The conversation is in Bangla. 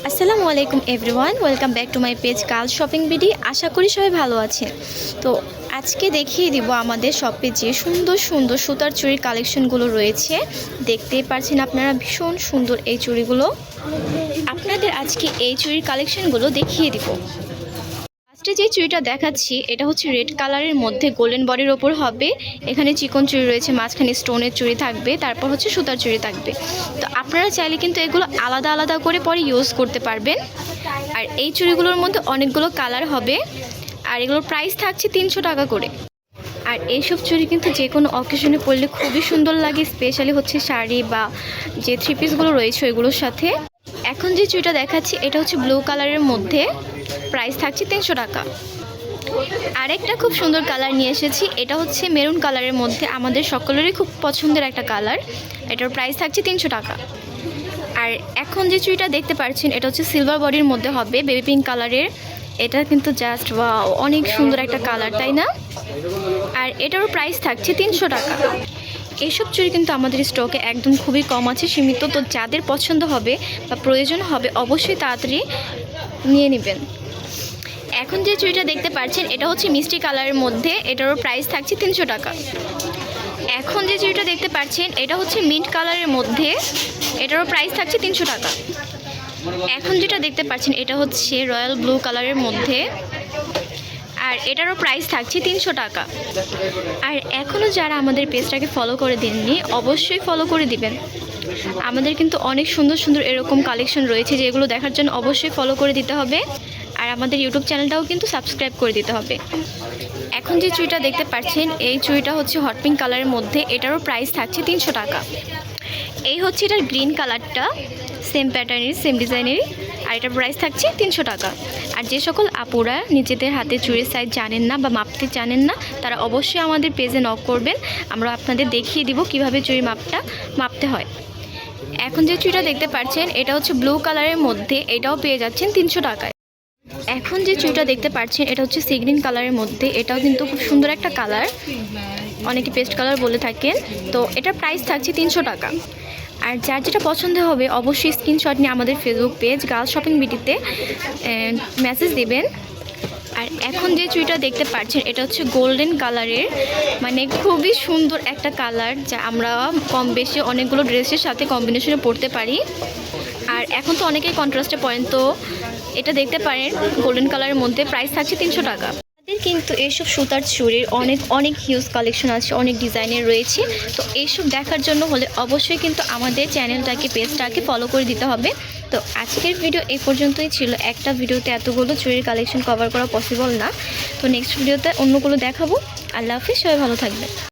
আসসালামু আলাইকুম everyone, welcome back to my page girls shopping BD. আশা করি সবাই ভালো আছেন। তো আজকে দেখিয়ে দিব আমাদের শপে যে সুন্দর সুন্দর সুতার চুড়ির কালেকশনগুলো রয়েছে। দেখতেই পাচ্ছেন আপনারা, ভীষণ সুন্দর এই চুড়িগুলো। আপনাদের আজকে এই চুড়ির কালেকশনগুলো দেখিয়ে দিব। ফার্স্টে যে চুড়িটা দেখাচ্ছি এটা হচ্ছে রেড কালারের মধ্যে গোল্ডেন বডির ওপর হবে। এখানে চিকন চুড়ি রয়েছে, মাঝখানে স্টোনের চুড়ি থাকবে, তারপর হচ্ছে সুতার চুড়ি থাকবে। তো আপনারা চাইলে কিন্তু এগুলো আলাদা আলাদা করে পরে ইউজ করতে পারবেন। আর এই চুড়িগুলোর মধ্যে অনেকগুলো কালার হবে, আর এগুলোর প্রাইস থাকছে 300 টাকা করে। আর এইসব চুড়ি কিন্তু যে কোনো অকেশনে পরলে খুবই সুন্দর লাগে, স্পেশালি হচ্ছে শাড়ি বা যে থ্রি পিসগুলো রয়েছে ওইগুলোর সাথে। এখন যে চুড়িটা দেখাচ্ছি এটা হচ্ছে ব্লু কালারের মধ্যে, প্রাইস থাকছে 300 টাকা। আরেকটা খুব সুন্দর কালার নিয়ে এসেছি, এটা হচ্ছে মেরুন কালারের মধ্যে, আমাদের সকলেরই খুব পছন্দের একটা কালার। এটার প্রাইস থাকছে 300 টাকা। আর এখন যে চুড়িটা দেখতে পাচ্ছেন এটা হচ্ছে সিলভার বডির মধ্যে হবে, বেবি পিঙ্ক কালারের। এটা কিন্তু জাস্ট ওয়াও, অনেক সুন্দর একটা কালার, তাই না? আর এটারও প্রাইস থাকছে 300 টাকা। এইসব চুড়ি কিন্তু আমাদের স্টকে একদম খুবই কম আছে, সীমিত। তো যাদের পছন্দ হবে বা প্রয়োজন হবে অবশ্যই তাড়াতাড়ি নিয়ে নেবেন। এখন যে চুড়িটা দেখতে পাচ্ছেন এটা হচ্ছে মিষ্টি কালারের মধ্যে, এটারও প্রাইস থাকছে 300 টাকা। এখন যে চুড়িটা দেখতে পাচ্ছেন এটা হচ্ছে মিন্ট কালারের মধ্যে, এটারও প্রাইস থাকছে 300 টাকা। এখন যেটা দেখতে পাচ্ছেন এটা হচ্ছে রয়্যাল ব্লু কালারের মধ্যে, আর এটারও প্রাইস থাকছে 300 টাকা। আর এখনও যারা আমাদের পেজটাকে ফলো করে দেননি অবশ্যই ফলো করে দিবেন। আমাদের কিন্তু অনেক সুন্দর সুন্দর এরকম কালেকশন রয়েছে, যেগুলো দেখার জন্য অবশ্যই ফলো করে দিতে হবে। আর আমাদের ইউটিউব চ্যানেলটাও কিন্তু সাবস্ক্রাইব করে দিতে হবে। এখন যে চুড়িটা দেখতে পাচ্ছেন এই চুড়িটা হচ্ছে হট পিঙ্ক কালারের মধ্যে, এটারও প্রাইস থাকছে 300 টাকা। এই হচ্ছে এটার গ্রিন কালারটা, সেম প্যাটার্নের সেম ডিজাইনেরই, আর এটার প্রাইস থাকছে 300 টাকা। আর যে সকল আপুরা নিজেদের হাতে চুড়ির সাইজ জানেন না বা মাপতে জানেন না তারা অবশ্যই আমাদের পেজে নক করবেন, আমরা আপনাদের দেখিয়ে দিব কিভাবে চুড়ি মাপতে হয়। এখন যে চুড়িটা দেখতে পাচ্ছেন এটা হচ্ছে ব্লু কালারের মধ্যে, এটাও পেয়ে যাচ্ছেন 300 টাকায়। এখন যে চুড়িটা দেখতে পাচ্ছেন এটা হচ্ছে সি গ্রিন কালারের মধ্যে, এটাও কিন্তু খুব সুন্দর একটা কালার, অনেকে পেস্ট কালার বলে থাকেন। তো এটার প্রাইস থাকছে 300 টাকা। আর যার যেটা পছন্দ হবে অবশ্যই স্ক্রিনশট নিয়ে আমাদের ফেসবুক পেজ গার্লস শপিং বিডিতে মেসেজ দেবেন। আর এখন যে চুড়িটা দেখতে পাচ্ছেন এটা হচ্ছে গোল্ডেন কালারের, মানে খুবই সুন্দর একটা কালার, যা আমরা কম বেশি অনেকগুলো ড্রেসের সাথে কম্বিনেশনে পরতে পারি। আর এখন তো অনেকেই কন্ট্রাস্টে পরেন, তো এটা দেখতে পারেন গোল্ডেন কালারের মধ্যে, প্রাইস থাকছে 300 টাকা। কিন্তু এইসব সুতার চুড়ির অনেক অনেক হিউজ কালেকশন আছে, অনেক ডিজাইনের রয়েছে। তো এইসব দেখার জন্য হলে অবশ্যই কিন্তু আমাদের চ্যানেলটাকে পেজটাকে ফলো করে দিতে হবে। তো আজকের ভিডিও এই পর্যন্তই ছিল। একটা ভিডিওতে এতগুলো চুড়ির কালেকশন কভার করা পসিবল না, তো নেক্সট ভিডিওতে অন্যগুলো দেখাবো। আল্লাহ হাফিজ, সবাই ভালো থাকবে।